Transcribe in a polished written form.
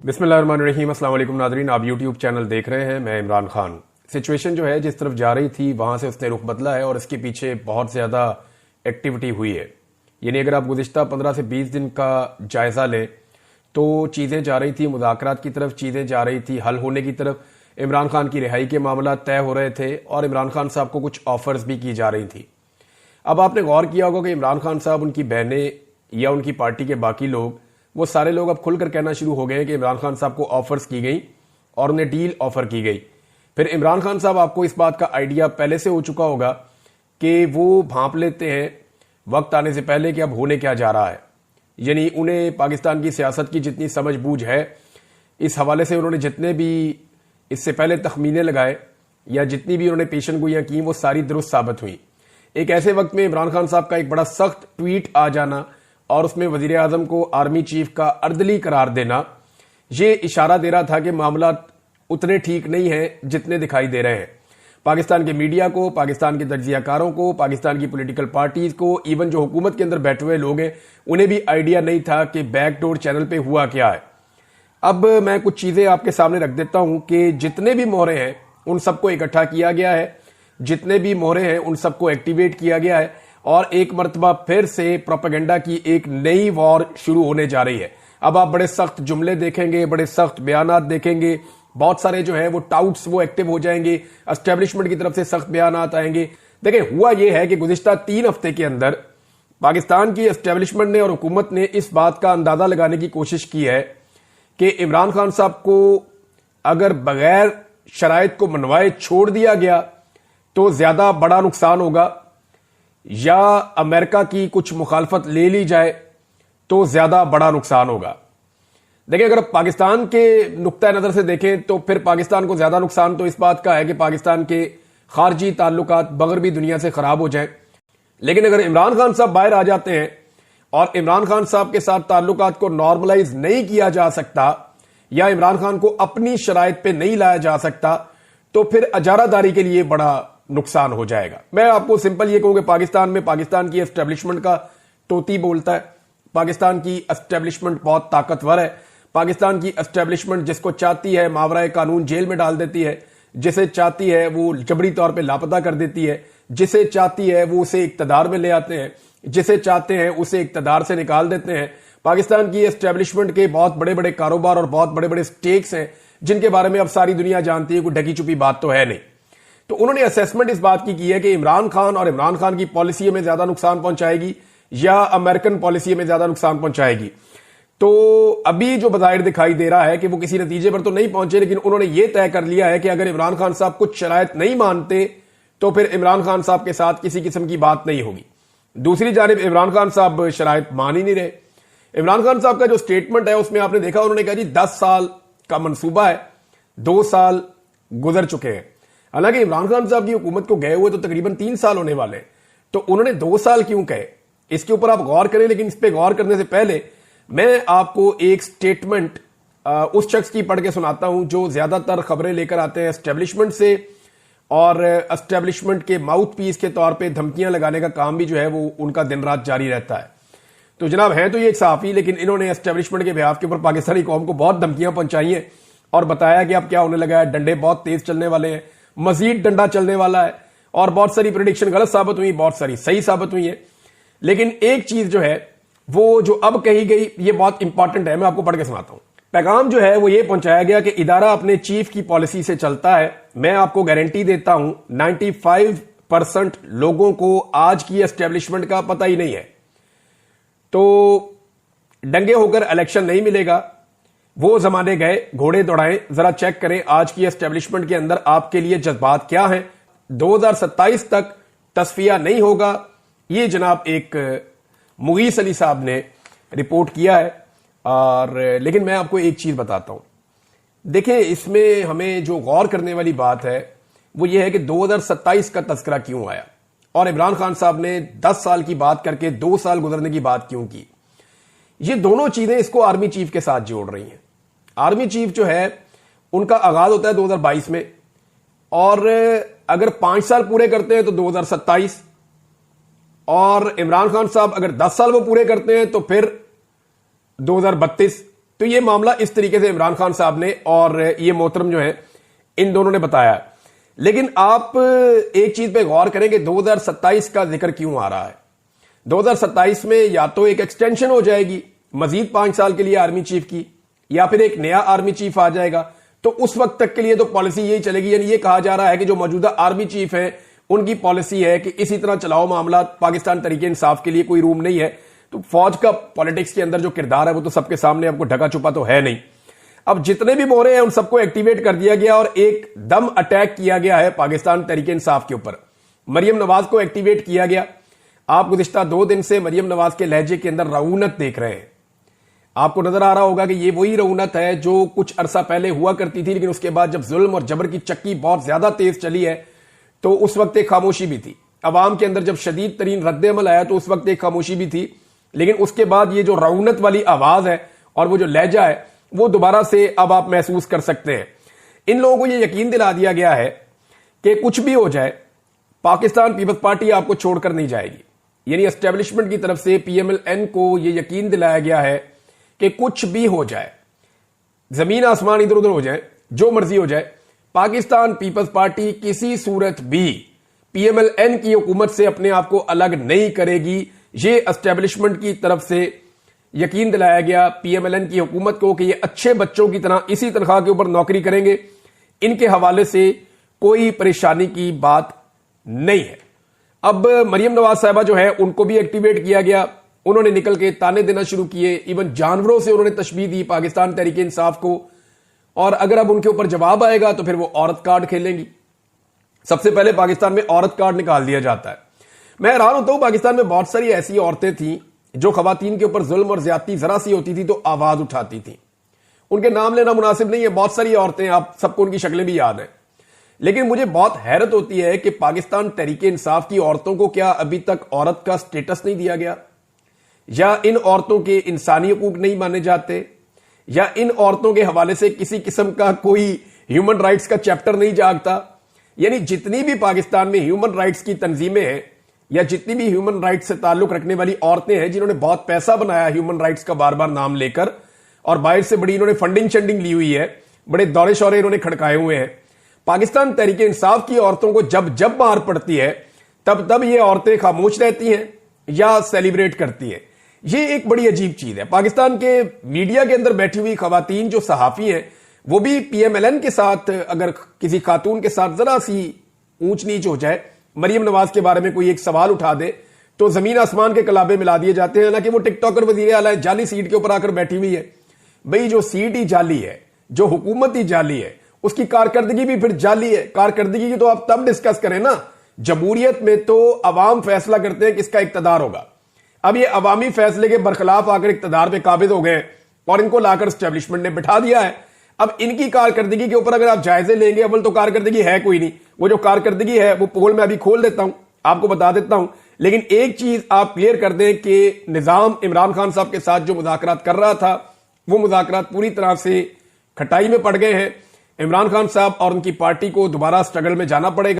بسم اللہ الرحمن الرحیم۔ السلام علیکم ناظرین، آپ یوٹیوب چینل دیکھ رہے ہیں، میں عمران خان۔ سچویشن جو ہے جس طرف جا رہی تھی وہاں سے اس نے رخ بدلا ہے اور اس کے پیچھے بہت زیادہ ایکٹیویٹی ہوئی ہے۔ یعنی اگر آپ گزشتہ 15 سے 20 دن کا جائزہ لیں تو چیزیں جا رہی تھی مذاکرات کی طرف، چیزیں جا رہی تھی حل ہونے کی طرف۔ عمران خان کی رہائی کے معاملات طے ہو رہے تھے اور عمران خان صاحب کو کچھ آفرز بھی کی جا رہی تھی۔ اب آپ نے غور کیا ہوگا کہ عمران خان صاحب، ان کی بہنیں یا ان کی پارٹی کے باقی لوگ، وہ سارے لوگ اب کھل کر کہنا شروع ہو گئے ہیں کہ عمران خان صاحب کو آفرز کی گئی اور انہیں ڈیل آفر کی گئی۔ پھر عمران خان صاحب، آپ کو اس بات کا آئیڈیا پہلے سے ہو چکا ہوگا کہ وہ بھانپ لیتے ہیں وقت آنے سے پہلے کہ اب ہونے کیا جا رہا ہے۔ یعنی انہیں پاکستان کی سیاست کی جتنی سمجھ بوجھ ہے، اس حوالے سے انہوں نے جتنے بھی اس سے پہلے تخمینے لگائے یا جتنی بھی انہوں نے پیشن گوئیاں کی، وہ ساری درست ثابت ہوئی۔ ایک ایسے وقت میں عمران خان صاحب کا ایک بڑا سخت ٹویٹ آ جانا اور اس میں وزیر اعظم کو آرمی چیف کا اردلی قرار دینا، یہ اشارہ دے رہا تھا کہ معاملات اتنے ٹھیک نہیں ہیں جتنے دکھائی دے رہے ہیں۔ پاکستان کے میڈیا کو، پاکستان کے تجزیہ کاروں کو، پاکستان کی پولیٹیکل پارٹیز کو، ایون جو حکومت کے اندر بیٹھے ہوئے لوگ ہیں، انہیں بھی آئیڈیا نہیں تھا کہ بیک ڈور چینل پہ ہوا کیا ہے۔ اب میں کچھ چیزیں آپ کے سامنے رکھ دیتا ہوں کہ جتنے بھی مہرے ہیں ان سب کو اکٹھا کیا گیا ہے، جتنے بھی مہرے ہیں ان سب کو ایکٹیویٹ کیا گیا ہے اور ایک مرتبہ پھر سے پروپیگنڈا کی ایک نئی وار شروع ہونے جا رہی ہے۔ اب آپ بڑے سخت جملے دیکھیں گے، بڑے سخت بیانات دیکھیں گے، بہت سارے جو ہیں وہ ٹاؤٹس وہ ایکٹیو ہو جائیں گے، اسٹیبلشمنٹ کی طرف سے سخت بیانات آئیں گے۔ دیکھیں، ہوا یہ ہے کہ گزشتہ 3 ہفتے کے اندر پاکستان کی اسٹیبلشمنٹ نے اور حکومت نے اس بات کا اندازہ لگانے کی کوشش کی ہے کہ عمران خان صاحب کو اگر بغیر شرائط کو منوائے چھوڑ دیا گیا تو زیادہ بڑا نقصان ہوگا، یا امریکہ کی کچھ مخالفت لے لی جائے تو زیادہ بڑا نقصان ہوگا۔ دیکھیں، اگر پاکستان کے نقطہ نظر سے دیکھیں تو پھر پاکستان کو زیادہ نقصان تو اس بات کا ہے کہ پاکستان کے خارجی تعلقات مغربی دنیا سے خراب ہو جائیں۔ لیکن اگر عمران خان صاحب باہر آ جاتے ہیں اور عمران خان صاحب کے ساتھ تعلقات کو نارملائز نہیں کیا جا سکتا یا عمران خان کو اپنی شرائط پہ نہیں لایا جا سکتا تو پھر اجارہ داری کے لیے بڑا نقصان ہو جائے گا۔ میں آپ کو سمپل یہ کہوں کہ پاکستان میں پاکستان کی اسٹیبلشمنٹ کا توتی بولتا ہے۔ پاکستان کی اسٹیبلشمنٹ بہت طاقتور ہے۔ پاکستان کی اسٹیبلشمنٹ جس کو چاہتی ہے ماورائے قانون جیل میں ڈال دیتی ہے، جسے چاہتی ہے وہ جبری طور پہ لاپتہ کر دیتی ہے، جسے چاہتی ہے وہ اسے اقتدار میں لے آتے ہیں، جسے چاہتے ہیں اسے اقتدار سے نکال دیتے ہیں۔ پاکستان کی اسٹیبلشمنٹ کے بہت بڑے بڑے کاروبار اور بہت بڑے بڑے سٹیکس ہیں جن کے بارے میں اب ساری دنیا جانتی ہے، کوئی ڈھکی چھپی بات تو ہے نہیں۔ تو انہوں نے اسیسمنٹ اس بات کی ہے کہ عمران خان اور عمران خان کی پالیسی میں زیادہ نقصان پہنچائے گی یا امریکن پالیسی میں زیادہ نقصان پہنچائے گی۔ تو ابھی جو بظاہر دکھائی دے رہا ہے کہ وہ کسی نتیجے پر تو نہیں پہنچے، لیکن انہوں نے یہ طے کر لیا ہے کہ اگر عمران خان صاحب کچھ شرائط نہیں مانتے تو پھر عمران خان صاحب کے ساتھ کسی قسم کی بات نہیں ہوگی۔ دوسری جانب عمران خان صاحب شرائط مان ہی نہیں رہے۔ عمران خان صاحب کا جو سٹیٹمنٹ ہے اس میں آپ نے دیکھا، انہوں نے کہا جی 10 سال کا منصوبہ ہے، 2 سال گزر چکے ہیں۔ حالانکہ عمران خان صاحب کی حکومت کو گئے ہوئے تو تقریباً 3 سال ہونے والے ہیں، تو انہوں نے 2 سال کیوں کہے؟ اس کے اوپر آپ غور کریں، لیکن اس پہ غور کرنے سے پہلے میں آپ کو ایک سٹیٹمنٹ اس شخص کی پڑھ کے سناتا ہوں جو زیادہ تر خبریں لے کر آتے ہیں اسٹیبلشمنٹ سے، اور اسٹیبلشمنٹ کے ماؤتھ پیس کے طور پہ دھمکیاں لگانے کا کام بھی جو ہے وہ ان کا دن رات جاری رہتا ہے۔ تو جناب ہیں تو یہ ایک صحافی، لیکن انہوں نے اسٹیبلشمنٹ کے بہاف کے اوپر پاکستانی قوم کو بہت دھمکیاں پہنچائی ہیں اور بتایا کہ اب کیا ہونے لگا ہے، ڈنڈے بہت تیز چلنے والے ہیں، مزید ڈنڈا چلنے والا ہے، اور بہت ساری پریڈکشن غلط ثابت ہوئی، بہت ساری صحیح ثابت ہوئی ہیں۔ لیکن ایک چیز جو ہے وہ جو اب کہی گئی، یہ بہت امپورٹنٹ ہے، میں آپ کو پڑھ کے سناتا ہوں۔ پیغام جو ہے وہ یہ پہنچایا گیا کہ ادارہ اپنے چیف کی پالیسی سے چلتا ہے۔ میں آپ کو گارنٹی دیتا ہوں 95% لوگوں کو آج کی اسٹیبلشمنٹ کا پتہ ہی نہیں ہے۔ تو ڈنگے ہو کر الیکشن نہیں ملے گا، وہ زمانے گئے، گھوڑے دوڑائیں، ذرا چیک کریں آج کی اسٹیبلشمنٹ کے اندر آپ کے لیے جذبات کیا ہیں۔ 2027 تک تصفیہ نہیں ہوگا، یہ جناب ایک مغیث علی صاحب نے رپورٹ کیا ہے۔ اور لیکن میں آپ کو ایک چیز بتاتا ہوں، دیکھیں اس میں ہمیں جو غور کرنے والی بات ہے وہ یہ ہے کہ 2027 کا تذکرہ کیوں آیا اور عمران خان صاحب نے 10 سال کی بات کر کے 2 سال گزرنے کی بات کیوں کی۔ یہ دونوں چیزیں اس کو آرمی چیف کے ساتھ جوڑ رہی ہیں۔ آرمی چیف جو ہے ان کا آغاز ہوتا ہے 2022 میں، اور اگر 5 سال پورے کرتے ہیں تو 2027، اور عمران خان صاحب اگر 10 سال وہ پورے کرتے ہیں تو پھر 2032۔ تو یہ معاملہ اس طریقے سے عمران خان صاحب نے اور یہ محترم جو ہے ان دونوں نے بتایا. لیکن آپ ایک چیز پہ غور کریں کہ 2027 کا ذکر کیوں آ رہا ہے. 2027 میں یا تو ایک ایکسٹینشن ہو جائے گی مزید 5 سال کے لیے آرمی چیف کی, یا پھر ایک نیا آرمی چیف آ جائے گا. تو اس وقت تک کے لیے تو پالیسی یہی چلے گی. یعنی یہ کہا جا رہا ہے کہ جو موجودہ آرمی چیف ہیں ان کی پالیسی ہے کہ اسی طرح چلاؤ معاملات, پاکستان تحریک انصاف کے لیے کوئی روم نہیں ہے. تو فوج کا پالیٹکس کے اندر جو کردار ہے وہ تو سب کے سامنے آپ کو ڈھکا چھپا تو ہے نہیں. اب جتنے بھی مورے ہیں ان سب کو ایکٹیویٹ کر دیا گیا اور ایک دم اٹیک کیا گیا ہے پاکستان تحریک انصاف کے اوپر. مریم نواز کو ایکٹیویٹ کیا گیا. آپ گزشتہ 2 دن سے مریم نواز کے لہجے کے اندر رعونت دیکھ رہے ہیں. آپ کو نظر آ رہا ہوگا کہ یہ وہی رعونت ہے جو کچھ عرصہ پہلے ہوا کرتی تھی, لیکن اس کے بعد جب ظلم اور جبر کی چکی بہت زیادہ تیز چلی ہے تو اس وقت ایک خاموشی بھی تھی. عوام کے اندر جب شدید ترین رد عمل آیا تو اس وقت ایک خاموشی بھی تھی, لیکن اس کے بعد یہ جو رعونت والی آواز ہے اور وہ جو لہجہ ہے وہ دوبارہ سے اب آپ محسوس کر سکتے ہیں. ان لوگوں کو یہ یقین دلا دیا گیا ہے کہ کچھ بھی ہو جائے پاکستان پیپلز پارٹی آپ کو چھوڑ کر نہیں جائے گی. یعنی اسٹیبلشمنٹ کی طرف سے پی ایم ایل این کو یہ یقین دلایا گیا ہے کہ کچھ بھی ہو جائے, زمین آسمان ادھر ادھر ہو جائے, جو مرضی ہو جائے, پاکستان پیپلز پارٹی کسی صورت بھی پی ایم ایل این کی حکومت سے اپنے آپ کو الگ نہیں کرے گی. یہ اسٹیبلشمنٹ کی طرف سے یقین دلایا گیا پی ایم ایل این کی حکومت کو کہ یہ اچھے بچوں کی طرح اسی تنخواہ کے اوپر نوکری کریں گے. ان کے حوالے سے کوئی پریشانی کی بات نہیں ہے. اب مریم نواز صاحبہ جو ہے ان کو بھی ایکٹیویٹ کیا گیا. انہوں نے نکل کے تانے دینا شروع کیے. ایون جانوروں سے انہوں نے تشبیہ دی پاکستان تحریک انصاف کو, اور اگر اب ان کے اوپر جواب آئے گا تو پھر وہ عورت کارڈ کھیلیں گی. سب سے پہلے پاکستان میں عورت کارڈ نکال دیا جاتا ہے. میں حیران ہوتا ہوں, پاکستان میں بہت ساری ایسی عورتیں تھیں جو خواتین کے اوپر ظلم اور زیادتی ذرا سی ہوتی تھی تو آواز اٹھاتی تھیں. ان کے نام لینا مناسب نہیں ہے, بہت ساری عورتیں, آپ سب کو ان کی شکلیں بھی یاد ہیں. لیکن مجھے بہت حیرت ہوتی ہے کہ پاکستان تحریک انصاف کی عورتوں کو کیا ابھی تک عورت کا سٹیٹس نہیں دیا گیا, یا ان عورتوں کے انسانی حقوق نہیں مانے جاتے, یا ان عورتوں کے حوالے سے کسی قسم کا کوئی ہیومن رائٹس کا چیپٹر نہیں جاگتا. یعنی جتنی بھی پاکستان میں ہیومن رائٹس کی تنظیمیں ہیں یا جتنی بھی ہیومن رائٹس سے تعلق رکھنے والی عورتیں ہیں جنہوں نے بہت پیسہ بنایا ہیومن رائٹس کا بار بار نام لے کر, اور باہر سے بڑی انہوں نے فنڈنگ شنڈنگ لی ہوئی ہے, بڑے دورے شورے انہوں نے کھڑکائے ہوئے ہیں, پاکستان تحریک انصاف کی عورتوں کو جب جب مار پڑتی ہے تب یہ عورتیں خاموش رہتی ہیں یا سیلیبریٹ کرتی ہیں. یہ ایک بڑی عجیب چیز ہے. پاکستان کے میڈیا کے اندر بیٹھی ہوئی خواتین جو صحافی ہیں وہ بھی پی ایم ایل این کے ساتھ, اگر کسی خاتون کے ساتھ ذرا سی اونچ نیچ ہو جائے, مریم نواز کے بارے میں کوئی ایک سوال اٹھا دے تو زمین آسمان کے کلابے ملا دیے جاتے ہیں. حالانکہ وہ ٹک ٹاکر وزیر اعلیٰ جعلی سیٹ کے اوپر آ کر بیٹھی ہوئی ہے. بھئی جو سیٹ ہی جعلی ہے, جو حکومت ہی جعلی ہے, اس کی کارکردگی بھی پھر جعلی ہے. کارکردگی کی تو آپ تب ڈسکس کریں نا, جمہوریت میں تو عوام فیصلہ کرتے ہیں کس کا اقتدار ہوگا. اب یہ عوامی فیصلے کے برخلاف آ کر اقتدار پہ قابض ہو گئے اور ان کو لا کر اسٹیبلشمنٹ نے بٹھا دیا ہے. اب ان کی کارکردگی کے اوپر اگر آپ جائزے لیں گے, اول تو کارکردگی ہے کوئی نہیں. وہ جو کارکردگی ہے وہ پول میں ابھی کھول دیتا ہوں, آپ کو بتا دیتا ہوں. لیکن ایک چیز آپ کلیئر کر دیں کہ نظام عمران خان صاحب کے ساتھ جو مذاکرات کر رہا تھا وہ مذاکرات پوری طرح سے کھٹائی میں پڑ گئے ہیں. عمران خان صاحب اور ان کی پارٹی کو دوبارہ سٹرگل میں جانا پڑے گا.